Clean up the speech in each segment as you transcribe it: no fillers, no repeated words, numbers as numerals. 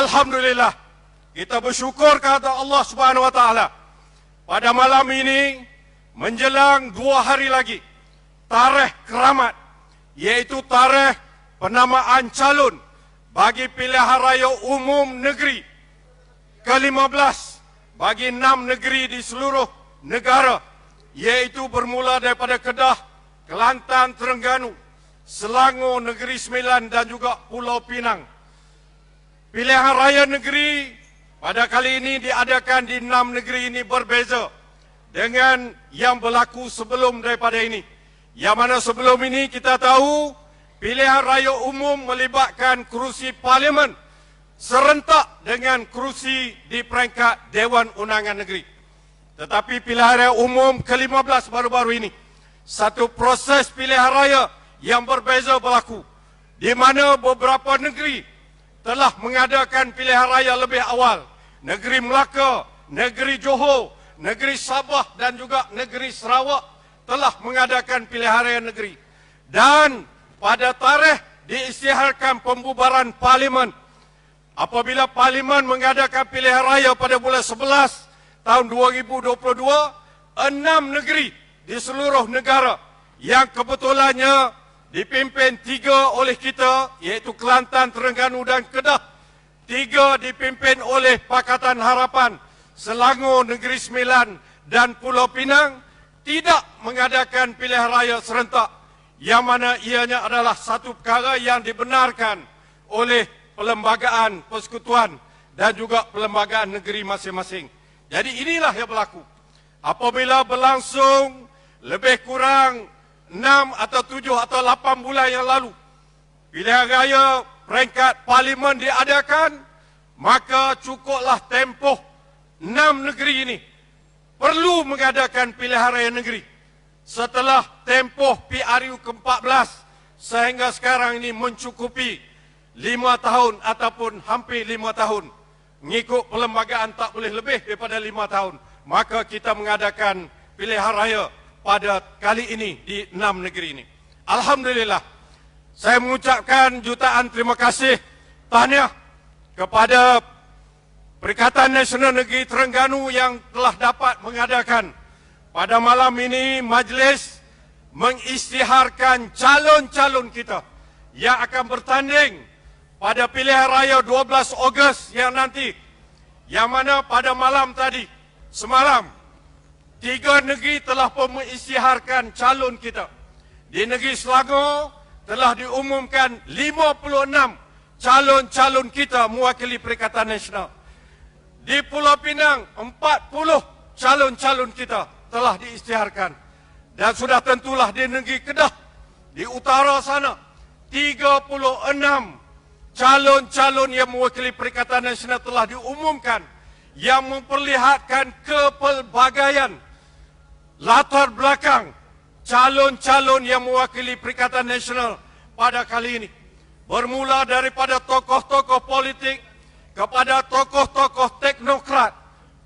Alhamdulillah, kita bersyukur kepada Allah Subhanahu Wa Taala. Pada malam ini, menjelang 2 hari lagi, tarikh keramat, yaitu tarikh penamaan calon bagi pilihan raya umum negeri ke-15 bagi 6 negeri di seluruh negara, yaitu bermula daripada Kedah, Kelantan, Terengganu, Selangor, Negeri Sembilan dan juga Pulau Pinang. Pilihan raya negeri pada kali ini diadakan di 6 negeri ini berbeza dengan yang berlaku sebelum daripada ini. Yang mana sebelum ini kita tahu pilihan raya umum melibatkan kerusi parlimen serentak dengan kerusi di peringkat Dewan Undangan Negeri. Tetapi pilihan raya umum ke-15 baru-baru ini, satu proses pilihan raya yang berbeza berlaku, di mana beberapa negeri telah mengadakan pilihan raya lebih awal. Negeri Melaka, Negeri Johor, Negeri Sabah dan juga Negeri Sarawak telah mengadakan pilihan raya negeri. Dan pada tarikh diisytiharkan pembubaran parlimen. Apabila parlimen mengadakan pilihan raya pada bulan 11 tahun 2022, 6 negeri di seluruh negara yang kebetulannya dipimpin 3 oleh kita, iaitu Kelantan, Terengganu dan Kedah. 3 dipimpin oleh Pakatan Harapan, Selangor, Negeri Sembilan dan Pulau Pinang, tidak mengadakan pilihan raya serentak, yang mana ianya adalah satu perkara yang dibenarkan oleh Perlembagaan Persekutuan dan juga Perlembagaan Negeri masing-masing. Jadi inilah yang berlaku. Apabila berlangsung lebih kurang 6 atau 7 atau 8 bulan yang lalu, pilihan raya peringkat parlimen diadakan, maka cukuplah tempoh 6 negeri ini perlu mengadakan pilihan raya negeri. Setelah tempoh PRU ke-14 sehingga sekarang ini mencukupi 5 tahun ataupun hampir 5 tahun. Mengikut perlembagaan tak boleh lebih daripada 5 tahun. Maka kita mengadakan pilihan raya pada kali ini di 6 negeri ini. Alhamdulillah, saya mengucapkan jutaan terima kasih tahniah kepada Perikatan Nasional Negeri Terengganu yang telah dapat mengadakan pada malam ini majlis mengisytiharkan calon-calon kita yang akan bertanding pada pilihan raya 12 Ogos yang nanti, yang mana pada malam tadi, semalam, 3 negeri telah pun mengisytiharkan calon kita. Di negeri Selangor telah diumumkan 56 calon-calon kita mewakili Perikatan Nasional. Di Pulau Pinang, 40 calon-calon kita telah diisytiharkan. Dan sudah tentulah di negeri Kedah, di utara sana, 36 calon-calon yang mewakili Perikatan Nasional telah diumumkan, yang memperlihatkan kepelbagaian latar belakang calon-calon yang mewakili Perikatan Nasional pada kali ini. Bermula daripada tokoh-tokoh politik kepada tokoh-tokoh teknokrat,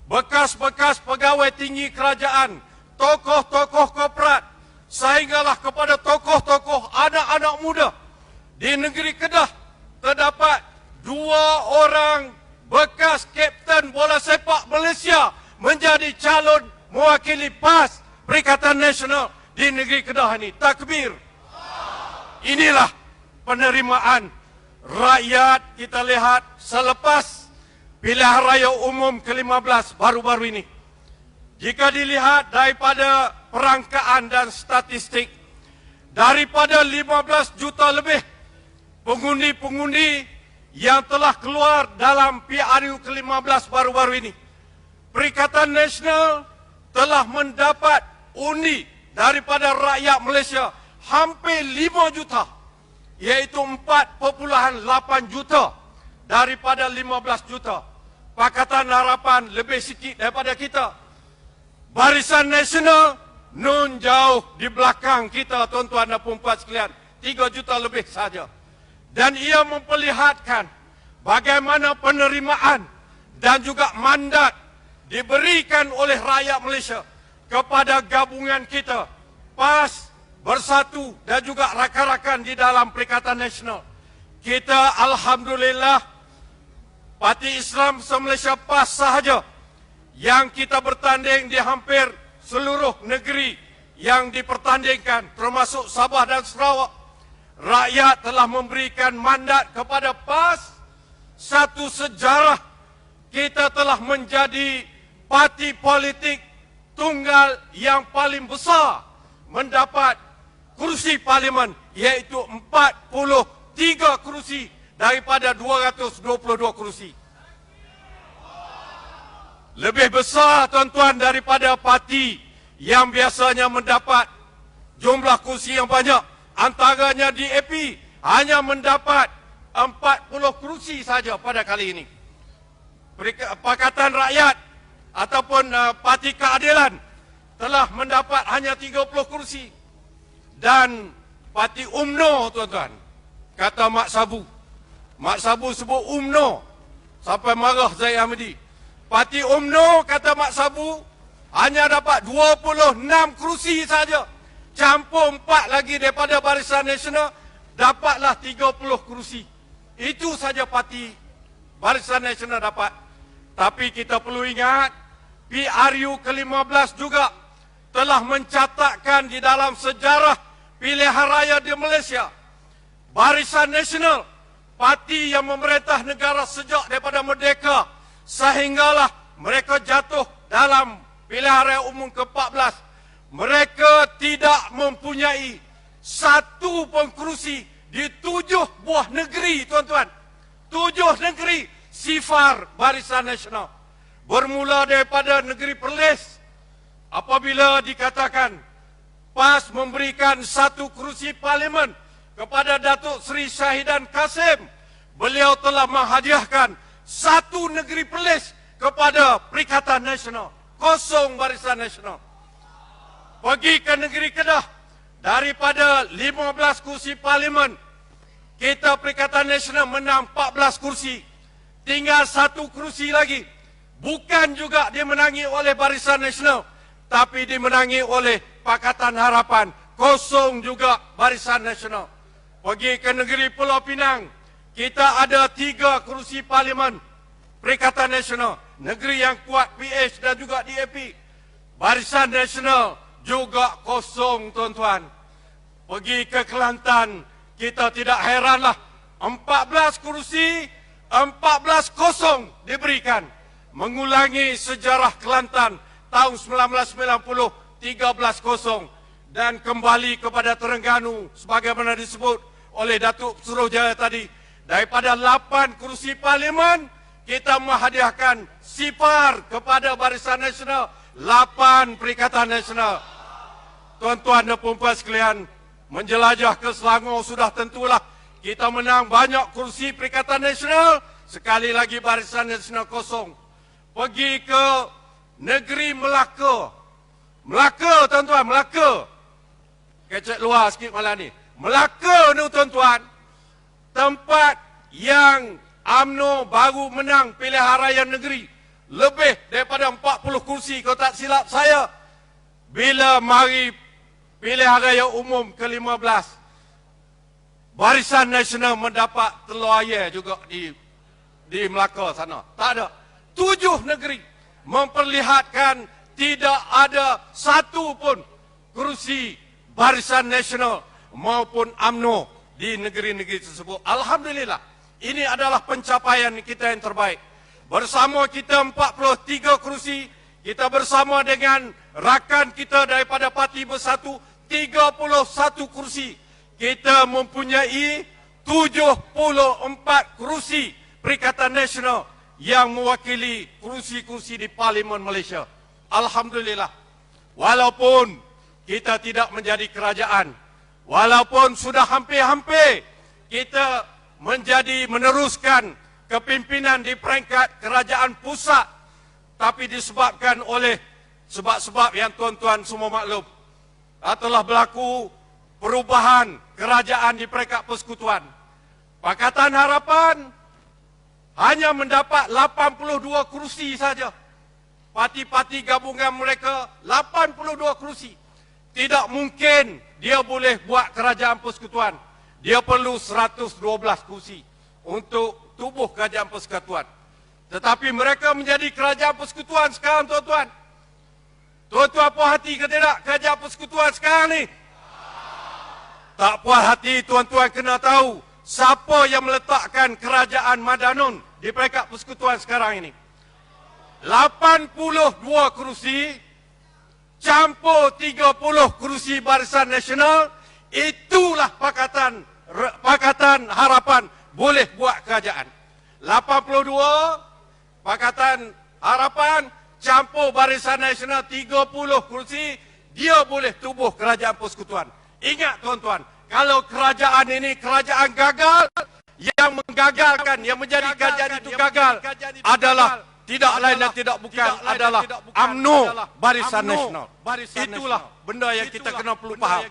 bekas-bekas pegawai tinggi kerajaan, tokoh-tokoh korporat, sehinggalah kepada tokoh-tokoh anak-anak muda. Di negeri Kedah terdapat 2 orang bekas kapten bola sepak Malaysia menjadi calon mewakili PAS Perikatan Nasional di negeri Kedah ini. Takbir. Inilah penerimaan rakyat kita lihat selepas pilihan raya umum ke-15 baru-baru ini. Jika dilihat daripada perangkaan dan statistik, daripada 15 juta lebih pengundi-pengundi yang telah keluar dalam PRU ke-15 baru-baru ini, Perikatan Nasional telah mendapat undi daripada rakyat Malaysia hampir 5 juta, iaitu 4.8 juta daripada 15 juta. Pakatan Harapan lebih sikit daripada kita. Barisan Nasional nun jauh di belakang kita, tuan-tuan dan puan-puan sekalian, 3 juta lebih saja. Dan ia memperlihatkan bagaimana penerimaan dan juga mandat diberikan oleh rakyat Malaysia kepada gabungan kita, PAS, Bersatu dan juga rakan-rakan di dalam Perikatan Nasional. Kita alhamdulillah Parti Islam se-Malaysia PAS sahaja yang kita bertanding di hampir seluruh negeri yang dipertandingkan, termasuk Sabah dan Sarawak. Rakyat telah memberikan mandat kepada PAS. Satu sejarah, kita telah menjadi parti politik tunggal yang paling besar mendapat kursi parlimen, iaitu 43 kursi daripada 222 kursi. Lebih besar, tuan-tuan, daripada parti yang biasanya mendapat jumlah kursi yang banyak. Antaranya DAP hanya mendapat 40 kursi saja pada kali ini. Pakatan Rakyat ataupun Parti Keadilan telah mendapat hanya 30 kursi. Dan Parti UMNO, tuan-tuan, kata Mak Sabu. Mak Sabu sebut UMNO sampai marah Zahid Hamidi. Parti UMNO, kata Mak Sabu, hanya dapat 26 kursi saja. Campur 4 lagi daripada Barisan Nasional, dapatlah 30 kursi. Itu saja parti Barisan Nasional dapat. Tapi kita perlu ingat, PRU ke-15 juga telah mencatatkan di dalam sejarah pilihan raya di Malaysia. Barisan Nasional, parti yang memerintah negara sejak daripada merdeka, sehinggalah mereka jatuh dalam pilihan raya umum ke-14. Mereka tidak mempunyai satu pun kerusi di 7 buah negeri, tuan-tuan. 7 negeri sifar Barisan Nasional. Bermula daripada negeri Perlis, apabila dikatakan PAS memberikan 1 kerusi parlimen kepada Datuk Seri Syahidan Kasim, beliau telah menghadiahkan 1 negeri Perlis kepada Perikatan Nasional. Kosong Barisan Nasional. Pergi ke negeri Kedah, daripada 15 kursi parlimen, kita Perikatan Nasional menang 14 kursi. Tinggal 1 kursi lagi. Bukan juga dimenangi oleh Barisan Nasional, tapi dimenangi oleh Pakatan Harapan. Kosong juga Barisan Nasional. Pergi ke negeri Pulau Pinang, kita ada 3 kursi parlimen Perikatan Nasional. Negeri yang kuat PH dan juga DAP. Barisan Nasional juga kosong, tuan-tuan. Pergi ke Kelantan, kita tidak heranlah 14 kursi, 14 kosong diberikan. Mengulangi sejarah Kelantan tahun 1990, 13 kosong. Dan kembali kepada Terengganu, sebagaimana disebut oleh Datuk Suruhjaya tadi. Daripada 8 kursi parlimen, kita menghadiahkan sifar kepada Barisan Nasional, 8 Perikatan Nasional. Tuan-tuan dan puan-puan sekalian, menjelajah ke Selangor sudah tentulah kita menang banyak kursi Perikatan Nasional, sekali lagi Barisan Nasional kosong. Pergi ke negeri Melaka. Melaka, tuan-tuan, Melaka. Kecek luar sikit malam ni. Melaka ni, tuan-tuan, tempat yang UMNO baru menang pilihan raya negeri. Lebih daripada 40 kursi, kalau tak silap saya. Bila mari pilihan raya umum ke-15, Barisan Nasional mendapat telur ayam juga di Melaka sana. Tak ada. 7 negeri memperlihatkan tidak ada satu pun kerusi Barisan Nasional maupun UMNO di negeri-negeri tersebut. Alhamdulillah, ini adalah pencapaian kita yang terbaik. Bersama kita 43 kerusi, kita bersama dengan rakan kita daripada Parti Bersatu 31 kursi. Kita mempunyai 74 kerusi Perikatan Nasional yang mewakili kursi-kursi di Parlimen Malaysia. Alhamdulillah. Walaupun kita tidak menjadi kerajaan, walaupun sudah hampir-hampir kita meneruskan kepimpinan di peringkat kerajaan pusat, tapi disebabkan oleh sebab-sebab yang tuan-tuan semua maklum, telah berlaku perubahan kerajaan di peringkat persekutuan. Pakatan Harapan hanya mendapat 82 kursi saja. Parti-parti gabungan mereka 82 kursi. Tidak mungkin dia boleh buat kerajaan persekutuan. Dia perlu 112 kursi untuk tubuh kerajaan persekutuan. Tetapi mereka menjadi kerajaan persekutuan sekarang, tuan-tuan. Tuan-tuan puas hati ke tidak kerajaan persekutuan sekarang ni? Tak puas hati, tuan-tuan kena tahu siapa yang meletakkan kerajaan Madanun di peringkat persekutuan sekarang ini. 82 kerusi campur 30 kerusi Barisan Nasional, itulah Pakatan Harapan boleh buat kerajaan. 82 Pakatan Harapan campur Barisan Nasional 30 kerusi, dia boleh tubuh kerajaan persekutuan. Ingat tuan-tuan, kalau kerajaan ini kerajaan gagal, yang menggagalkan, yang menjadi kerajaan itu gagal adalah tidak lain dan tidak bukan adalah UMNO Barisan Nasional. Itulah benda yang kita kena perlu faham.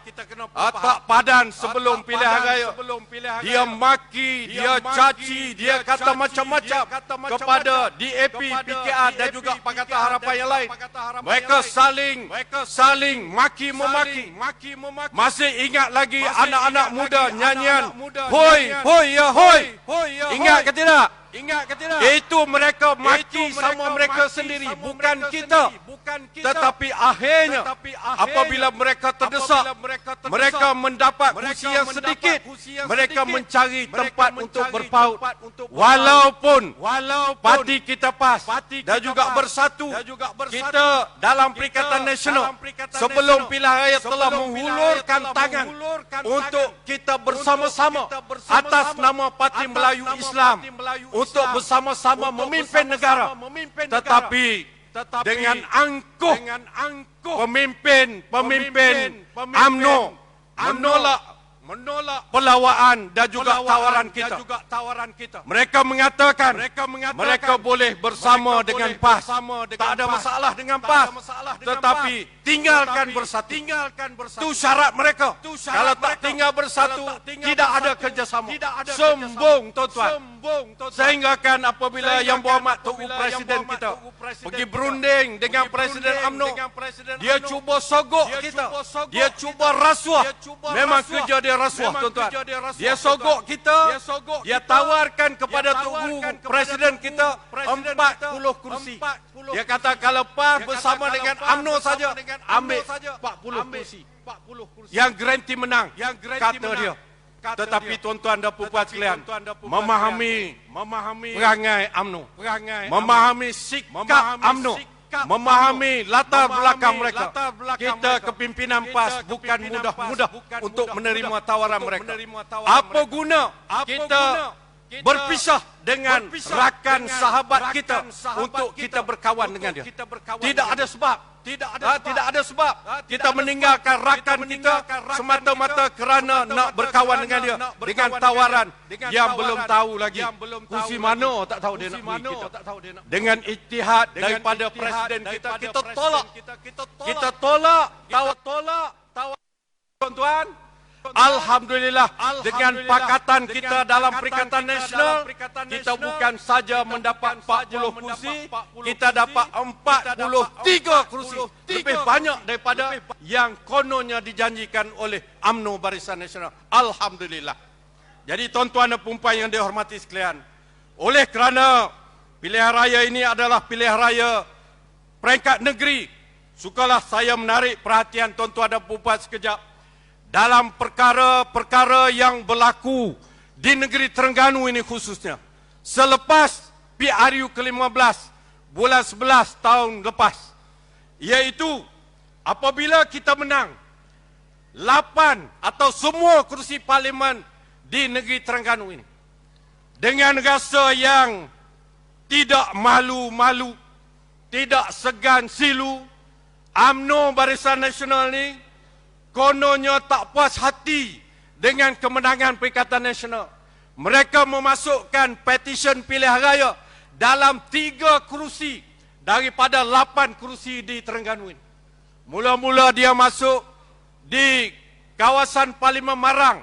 Tak padan sebelum pilihan raya, dia maki, dia caci, dia kata macam-macam kepada DAP, PKR dan juga Pakatan Harapan yang lain. Mereka saling maki-memaki. Masih ingat lagi anak-anak muda nyanyian hoi, hoi, ya hoi. Ingat ke tidak? Itu mereka maki sama mereka sendiri, bukan kita. Tetapi akhirnya apabila mereka terdesak, mereka mendapat kursi yang sedikit, mereka mencari tempat untuk berpaut. Walaupun parti kita PAS dan juga Bersatu, kita dalam Perikatan Nasional sebelum pilihan raya telah menghulurkan tangan untuk kita bersama-sama atas nama Parti Melayu Islam untuk bersama-sama memimpin negara. Tetapi dengan angkuh pemimpin UMNO menolak pelawaan dan juga tawaran kita. Mereka mengatakan mereka boleh bersama dengan PAS. Tak ada masalah dengan PAS. Tetapi tinggalkan Bersatu. Itu syarat mereka. Kalau tak tinggal Bersatu, tidak ada kerjasama. Sombong, tuan-tuan. Sehingga kan apabila Yang Berhormat Tuku Presiden kita pergi berunding dengan Presiden UMNO, dia cuba sogok kita. Dia cuba rasuah. Memang kerja dia rasuah, tuan-tuan. Dia sogok kita. Dia tawarkan kepada Tuku Presiden kita 40 kursi. Dia kata kalau PAS bersama dengan UMNO saja, ambil 40 kursi. Yang garanti menang, kata dia. Tetapi tuan-tuan dan puan-puan sekalian, memahami perangai UMNO, memahami sikap UMNO, memahami latar belakang mereka. Kita kepimpinan PAS bukan mudah-mudah untuk menerima tawaran mereka. Apa guna kita berpisah dengan rakan sahabat kita untuk kita berkawan dengan dia? Tidak ada sebab. Tidak ada sebab kita meninggalkan rakan kita semata-mata kerana nak berkawan dengan dia dengan tawaran yang belum tahu lagi kursi mana, tak tahu dia nak beri kita. Dengan ijtihad daripada presiden kita tolak. Kita tolak tawaran, tuan-tuan. Alhamdulillah, dengan pakatan kita dalam Perikatan Nasional, kita bukan saja mendapat 40 kursi, kita dapat 43 kursi. Lebih banyak daripada yang kononnya dijanjikan oleh UMNO Barisan Nasional. Alhamdulillah. Jadi tuan-tuan dan puan-puan yang dihormati sekalian, oleh kerana pilihan raya ini adalah pilihan raya peringkat negeri, sukalah saya menarik perhatian tuan-tuan dan puan-puan sekejap dalam perkara-perkara yang berlaku di negeri Terengganu ini khususnya. Selepas PRU ke-15 bulan 11 tahun lepas, iaitu apabila kita menang 8 atau semua kursi parlimen di negeri Terengganu ini, dengan rasa yang tidak malu-malu, tidak segan silu, UMNO Barisan Nasional ini kononnya tak puas hati dengan kemenangan Perikatan Nasional. Mereka memasukkan petisyen pilihan raya dalam 3 kerusi daripada 8 kerusi di Terengganu ini. Mula-mula dia masuk di kawasan Parlimen Marang.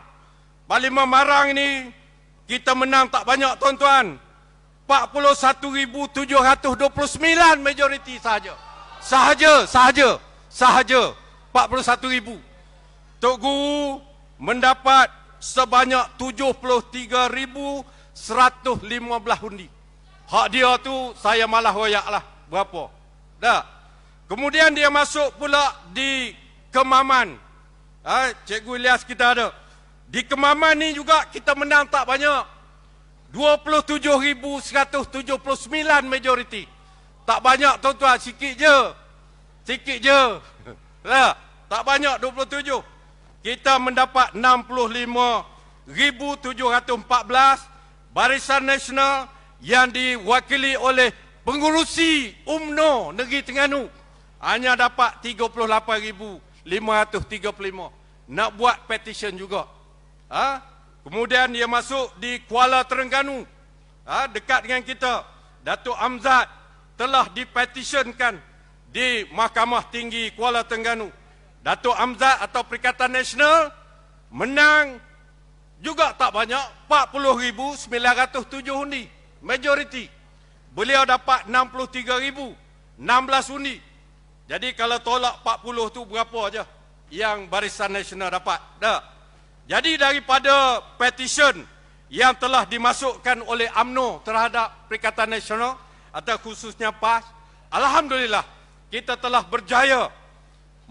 Parlimen Marang ini kita menang tak banyak, tuan-tuan. 41,729 majoriti sahaja. Sahaja 41,000. Tok Guru mendapat sebanyak 73,115 undi. Hak dia tu saya malah royak lah. Berapa? Dah. Kemudian dia masuk pula di Kemaman. Cikgu Ilyas kita ada. Di Kemaman ni juga kita menang tak banyak. 27,179 majoriti. Tak banyak tuan-tuan, sikit je. Sikit je. Dah. Tak banyak 27. Kita mendapat 65,714 Barisan Nasional yang diwakili oleh pengurusi UMNO Negeri Terengganu hanya dapat 38,535. Nak buat petition juga. Kemudian dia masuk di Kuala Terengganu. Dekat dengan kita. Datuk Amzad telah dipetitionkan di Mahkamah Tinggi Kuala Terengganu. Datuk Amzad atau Perikatan Nasional menang juga tak banyak, 40,907 undi, majoriti. Beliau dapat 63,016 undi. Jadi kalau tolak 40 tu berapa aja yang Barisan Nasional dapat? Dah. Jadi daripada petition yang telah dimasukkan oleh UMNO terhadap Perikatan Nasional atau khususnya PAS, alhamdulillah kita telah berjaya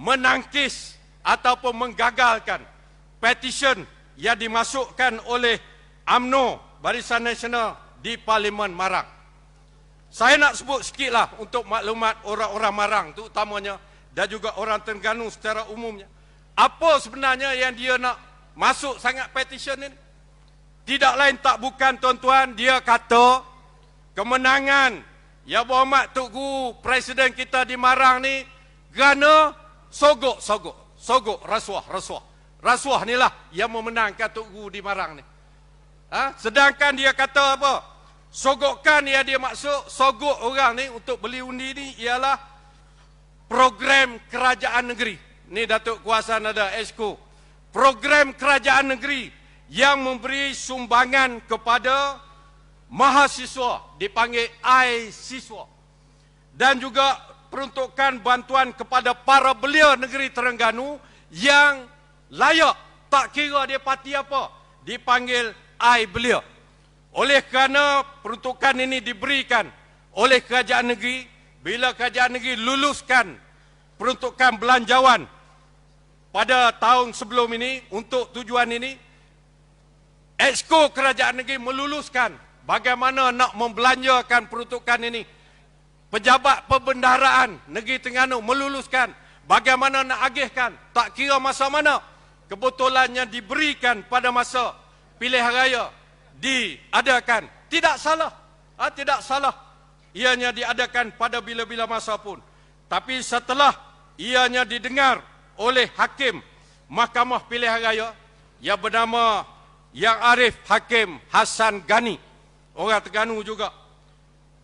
menangkis ataupun menggagalkan petition yang dimasukkan oleh UMNO Barisan Nasional di Parlimen Marang. Saya nak sebut sikitlah untuk maklumat orang-orang Marang terutamanya dan juga orang Terengganu secara umumnya. Apa sebenarnya yang dia nak masuk sangat petition ini? Tidak lain tak bukan tuan-tuan, dia kata kemenangan Yang Berhormat Tugu Presiden kita di Marang ni kerana sogok, rasuah. Rasuah inilah yang memenangkan Tugu di Marang ni. Sedangkan dia kata apa? Sogokan yang dia maksud, sogok orang ni untuk beli undi ni ialah program kerajaan negeri. Ni Datuk Kuasa ada Esko. Program kerajaan negeri yang memberi sumbangan kepada mahasiswa, dipanggil I-Siswa. Dan juga peruntukan bantuan kepada para belia negeri Terengganu yang layak, tak kira dia parti apa, dipanggil I-Belia. Oleh kerana peruntukan ini diberikan oleh kerajaan negeri, bila kerajaan negeri luluskan peruntukan belanjawan pada tahun sebelum ini untuk tujuan ini, Exco kerajaan negeri meluluskan bagaimana nak membelanjakan peruntukan ini. Pejabat Perbendaharaan Negeri Terengganu meluluskan bagaimana nak agihkan, tak kira masa mana. Kebetulannya diberikan pada masa pilihan raya diadakan. Tidak salah. Tidak salah. Ianya diadakan pada bila-bila masa pun. Tapi setelah ianya didengar oleh Hakim Mahkamah Pilihan Raya yang bernama Yang Arif Hakim Hassan Ghani, orang Terengganu juga.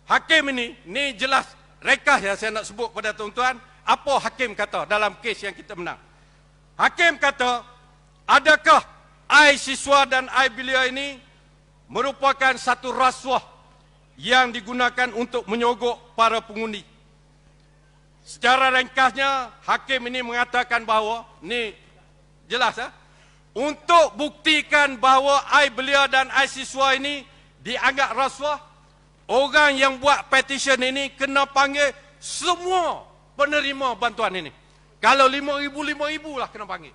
Hakim ini jelas rekah yang saya nak sebut pada tuan-tuan. Apa Hakim kata dalam kes yang kita menang? Hakim kata, adakah I-Siswa dan I-Belia ini merupakan satu rasuah yang digunakan untuk menyogok para pengundi? Secara ringkasnya, Hakim ini mengatakan bahawa, ni jelas untuk buktikan bahawa I-Belia dan I-Siswa ini dianggap rasuah, orang yang buat petition ini kena panggil semua penerima bantuan ini. Kalau 5,000, 5,000 lah kena panggil.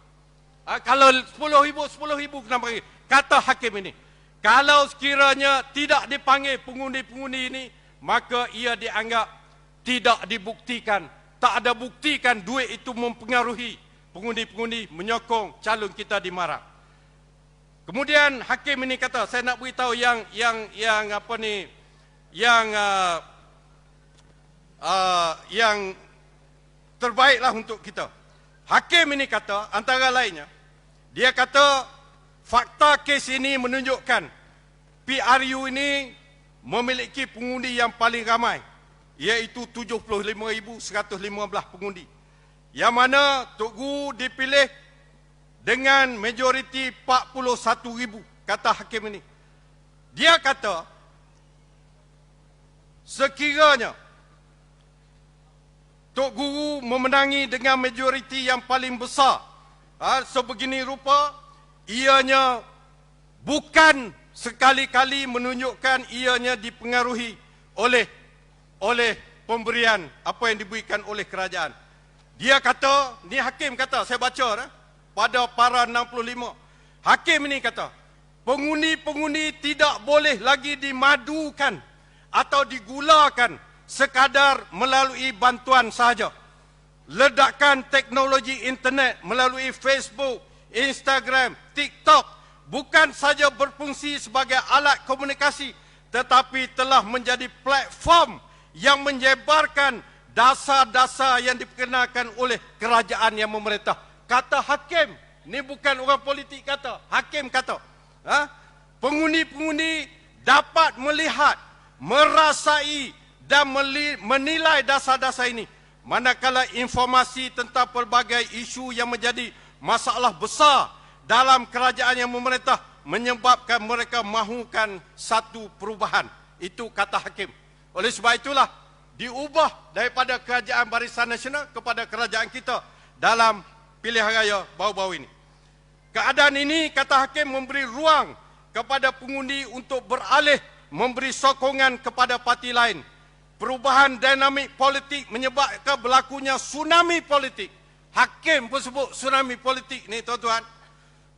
Kalau 10,000, 10,000 kena panggil. Kata Hakim ini, kalau sekiranya tidak dipanggil pengundi-pengundi ini, maka ia dianggap tidak dibuktikan. Tak ada buktikan duit itu mempengaruhi pengundi-pengundi menyokong calon kita di Marang. Kemudian Hakim ini kata, saya nak beritahu yang terbaiklah untuk kita. Hakim ini kata, antara lainnya, dia kata fakta kes ini menunjukkan PRU ini memiliki pengundi yang paling ramai, iaitu 75,115 pengundi. Yang mana Tugu dipilih dengan majoriti 41,000, kata Hakim ini. Dia kata, sekiranya Tok Guru memenangi dengan majoriti yang paling besar, sebegini rupa, ianya bukan sekali-kali menunjukkan ianya dipengaruhi oleh pemberian apa yang diberikan oleh kerajaan. Dia kata, ni hakim kata, saya baca pada para 65. Hakim ini kata, pengundi-pengundi tidak boleh lagi dimadukan atau digulakan sekadar melalui bantuan sahaja. Ledakan teknologi internet melalui Facebook, Instagram, TikTok bukan saja berfungsi sebagai alat komunikasi, tetapi telah menjadi platform yang menyebarkan dasar-dasar yang diperkenalkan oleh kerajaan yang memerintah. Kata hakim, ni bukan orang politik kata, hakim kata. Pengundi-pengundi dapat melihat, merasai dan menilai dasar-dasar ini. Manakala informasi tentang pelbagai isu yang menjadi masalah besar dalam kerajaan yang memerintah menyebabkan mereka mahukan satu perubahan. Itu kata hakim. Oleh sebab itulah diubah daripada kerajaan Barisan Nasional kepada kerajaan kita dalam pilihan raya baru-baru ini. Keadaan ini, kata hakim, memberi ruang kepada pengundi untuk beralih memberi sokongan kepada parti lain. Perubahan dinamik politik menyebabkan berlakunya tsunami politik. Hakim pun sebut tsunami politik ni tuan-tuan.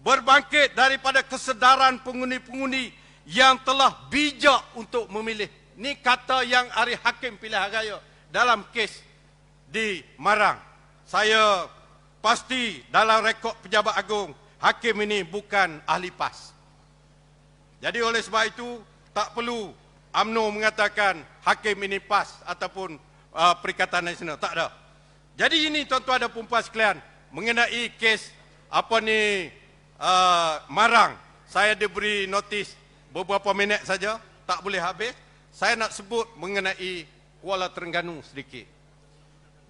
Berbangkit daripada kesedaran pengundi-pengundi yang telah bijak untuk memilih. Ni kata yang hari hakim pilihan raya dalam kes di Marang. Saya pasti dalam rekod pejabat agung, hakim ini bukan ahli PAS. Jadi oleh sebab itu, tak perlu UMNO mengatakan hakim ini PAS ataupun Perikatan Nasional. Tak ada. Jadi ini tuan-tuan dan puan sekalian, mengenai kes Marang. Saya diberi notis beberapa minit saja, tak boleh habis. Saya nak sebut mengenai Kuala Terengganu sedikit.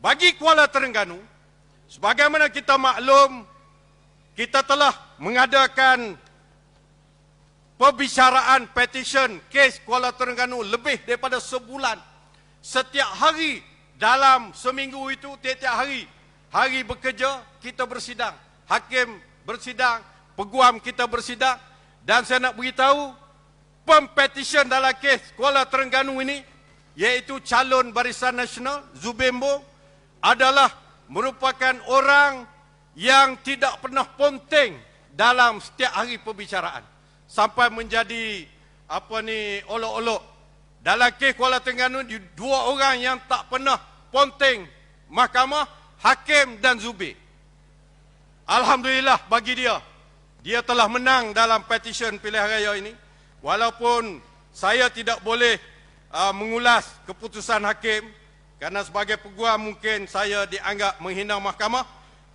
Bagi Kuala Terengganu, sebagaimana kita maklum, kita telah mengadakan perbicaraan petition kes Kuala Terengganu lebih daripada sebulan. Setiap hari dalam seminggu itu, tiap-tiap hari bekerja, kita bersidang. Hakim bersidang, peguam kita bersidang. Dan saya nak beritahu, pempetition dalam kes Kuala Terengganu ini, iaitu calon Barisan Nasional, Zubembo, adalah merupakan orang yang tidak pernah ponteng dalam setiap hari perbicaraan. Sampai menjadi olok-olok. Dalam kes Kuala Terengganu, dua orang yang tak pernah ponteng mahkamah, hakim dan Zubir. Alhamdulillah bagi dia, dia telah menang dalam petition pilihan raya ini. Walaupun saya tidak boleh mengulas keputusan hakim, kerana sebagai peguam mungkin saya dianggap menghina mahkamah,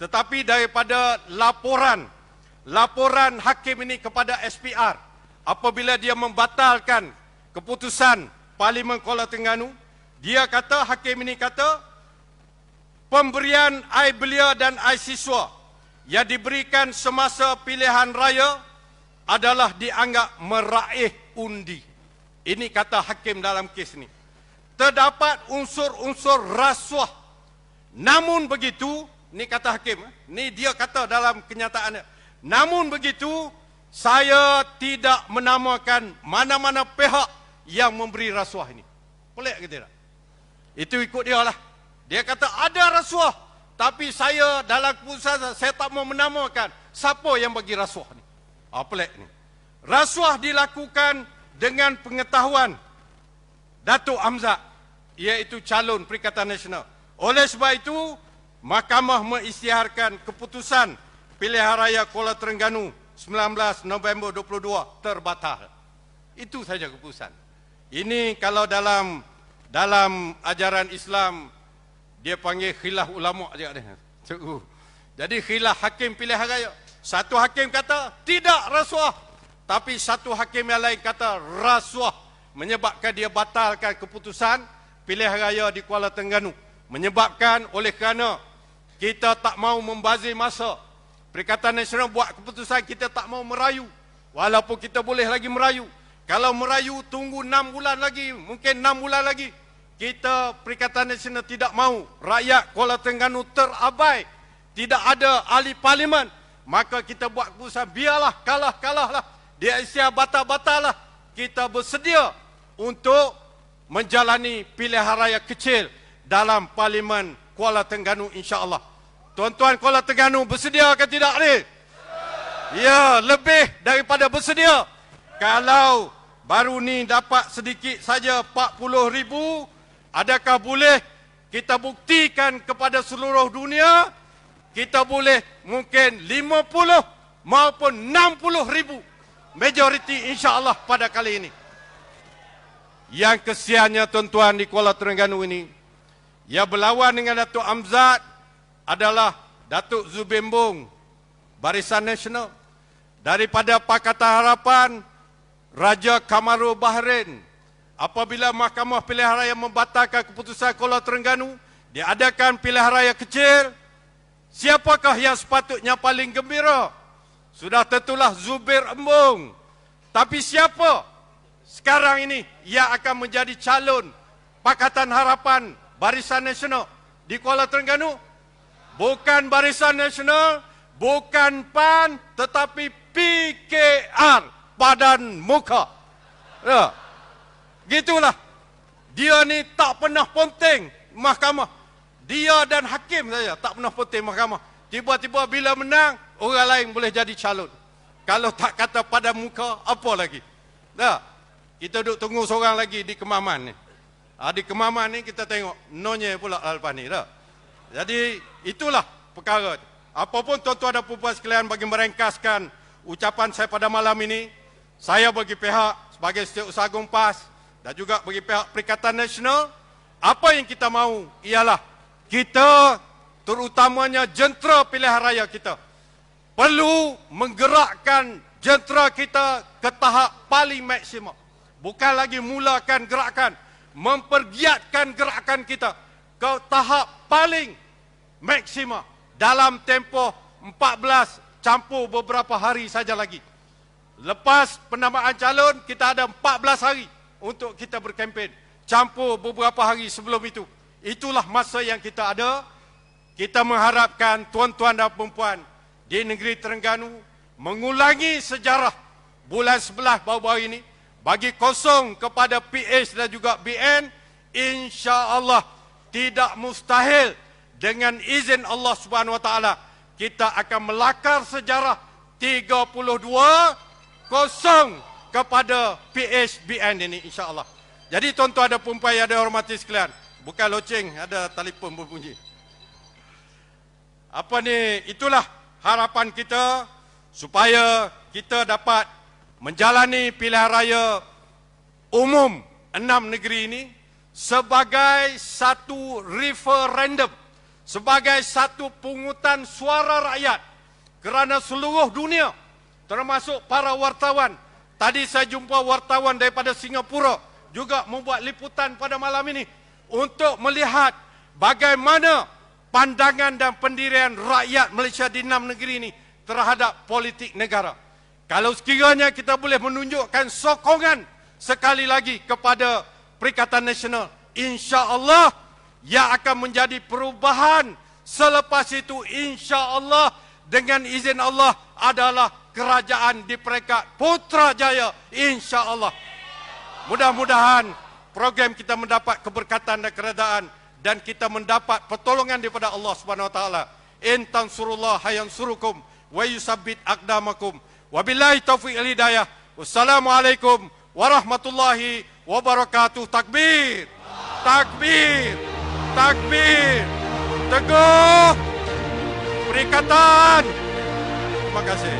tetapi daripada laporan hakim ini kepada SPR, apabila dia membatalkan keputusan Parlimen Kuala Terengganu, dia kata, hakim ini kata, pemberian air belia dan air siswa yang diberikan semasa pilihan raya adalah dianggap meraih undi. Ini kata hakim dalam kes ini. Terdapat unsur-unsur rasuah. Namun begitu, ini kata hakim, ini dia kata dalam kenyataannya. Namun begitu, saya tidak menamakan mana-mana pihak yang memberi rasuah ini. Pelik ke tidak? Itu ikut dia lah. Dia kata ada rasuah, tapi saya dalam keputusan saya tak mau menamakan siapa yang bagi rasuah ni. Pelik ni. Rasuah dilakukan dengan pengetahuan Datuk Amzad, iaitu calon Perikatan Nasional. Oleh sebab itu, Mahkamah mengisytiharkan keputusan pilihan raya Kuala Terengganu 19 November 22 terbatal. Itu saja keputusan. Ini kalau dalam ajaran Islam dia panggil khilaf ulama aja dia. Jadi khilaf hakim pilihan raya. Satu hakim kata tidak rasuah, tapi satu hakim yang lain kata rasuah, menyebabkan dia batalkan keputusan pilihan raya di Kuala Terengganu. Menyebabkan oleh kerana kita tak mau membazir masa, Perikatan Nasional buat keputusan kita tak mau merayu. Walaupun kita boleh lagi merayu. Kalau merayu tunggu 6 bulan lagi, mungkin 6 bulan lagi. Kita Perikatan Nasional tidak mahu rakyat Kuala Terengganu terabai. Tidak ada ahli parlimen. Maka kita buat keputusan, biarlah, kalahlah. Dia isytihat batal-batal lah. Kita bersedia untuk menjalani pilihan raya kecil dalam Parlimen Kuala Terengganu insya-Allah. Tuan-tuan Kuala Terengganu bersedia ke tidak ni? Ya, lebih daripada bersedia. Kalau baru ni dapat sedikit saja 40,000, adakah boleh kita buktikan kepada seluruh dunia kita boleh mungkin 50 maupun 60,000 majoriti insya-Allah pada kali ini. Yang kesiannya tuan-tuan di Kuala Terengganu ini, yang berlawan dengan Datuk Amzad adalah Datuk Zubembung, Barisan Nasional. Daripada Pakatan Harapan, Raja Kamaru Bahrain. Apabila Mahkamah Pilihan Raya membatalkan keputusan Kuala Terengganu, diadakan pilihan raya kecil, siapakah yang sepatutnya paling gembira? Sudah tentulah Zubir Embong. Tapi siapa sekarang ini yang akan menjadi calon Pakatan Harapan Barisan Nasional di Kuala Terengganu? Bukan Barisan Nasional, bukan PAN, tetapi PKR, Badan Muka. Ya. Gitulah. Dia ni tak pernah penting mahkamah. Dia dan hakim saja tak pernah penting mahkamah. Tiba-tiba bila menang, orang lain boleh jadi calon. Kalau tak kata pada muka, apa lagi? Dah. Kita duduk tunggu seorang lagi di Kemaman ni. Di Kemaman ni kita tengok nonye pula lepas ni dah. Jadi itulah perkara. Apapun tuan-tuan dan puan-puan sekalian, bagi merengkaskan ucapan saya pada malam ini, saya bagi pihak sebagai Setiausaha Agung PAS dan juga bagi pihak Perikatan Nasional, apa yang kita mahu ialah kita, terutamanya jentera pilihan raya kita, perlu menggerakkan jentera kita ke tahap paling maksimum. Bukan lagi mulakan gerakan, mempergiatkan gerakan kita ke tahap paling maksimum dalam tempoh 14 campur beberapa hari saja lagi. Lepas penambaan calon, kita ada 14 hari untuk kita berkempen. Campur beberapa hari sebelum itu. Itulah masa yang kita ada. Kita mengharapkan tuan-tuan dan perempuan di negeri Terengganu mengulangi sejarah bulan 11 baru-baru ini. Bagi kosong kepada PH dan juga BN, insya-Allah tidak mustahil dengan izin Allah Subhanahu Wa Taala kita akan melakar sejarah 32-0 kepada PHBN ini insya-Allah. Jadi tuan-tuan dan puan-puan yang dihormati sekalian, bukan loceng, ada telefon berbunyi. Apa ni, itulah harapan kita supaya kita dapat menjalani pilihan raya umum 6 negeri ini sebagai satu referendum, sebagai satu pungutan suara rakyat kerana seluruh dunia, termasuk para wartawan. Tadi saya jumpa wartawan daripada Singapura juga membuat liputan pada malam ini untuk melihat bagaimana pandangan dan pendirian rakyat Malaysia di 6 negeri ini terhadap politik negara. Kalau sekiranya kita boleh menunjukkan sokongan sekali lagi kepada Perikatan Nasional, insya-Allah yang akan menjadi perubahan selepas itu, insya-Allah dengan izin Allah adalah kerajaan di peringkat Putrajaya, insya-Allah. Mudah-mudahan program kita mendapat keberkatan dan keredaan dan kita mendapat pertolongan daripada Allah Subhanahu Wa Taala. In tansurullah yansurukum wa yusabbit aqdamakum. Wabillahi taufiq wal hidayah. Wassalamualaikum warahmatullahi wabarakatuh. Takbir. Takbir. Takbir. Teguh. Perikatan. Terima kasih.